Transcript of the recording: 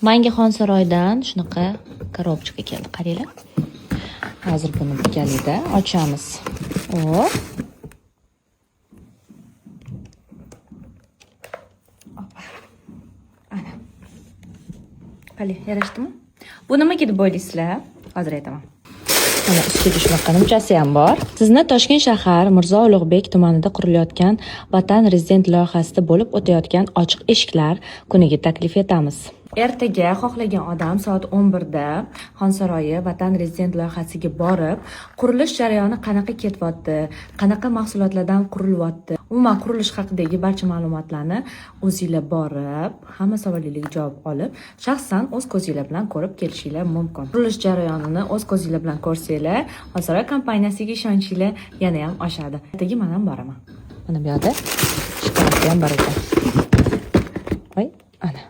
Menga Xonsaroydan shunaqa korobchika keldi, qaranglar. Hozir buni birgalikda ochamiz. Hop. Ana. Qani, yarashdimi? Bu nimaga deb o'ylaysizlar? Hozir aytaman. Mana ustiga shunaqa nimchasi ham bor. Sizni Toshkent shahar Mirzo Ulug'bek tumanida qurilayotgan Vatan Rezident loyihasida bo'lib o'tayotgan ochiq eshiklar kuniga taklif etamiz. Ertaga xohlagan odam soat 11 da Xonsaroyi Vatan Rezident loyihasiga borib, qurilish jarayoni qanaqa ketyapti, qanaqa mahsulotlardan qurilyapti, umuman qurilish haqidagi barcha ma'lumotlarni o'zingizlar borib, hamma savollarga javob olib, shaxsan o'z ko'zingizlar bilan ko'rib kelishinglar mumkin. Qurilish jarayonini o'z ko'zingizlar bilan ko'rsanglar, Xonsaroy kompaniyasiga ishonchingiz yana ham oshadi. Ertaga men ham boraman. Mana bu yerda shokolad ham bor ekan. Voy, ana.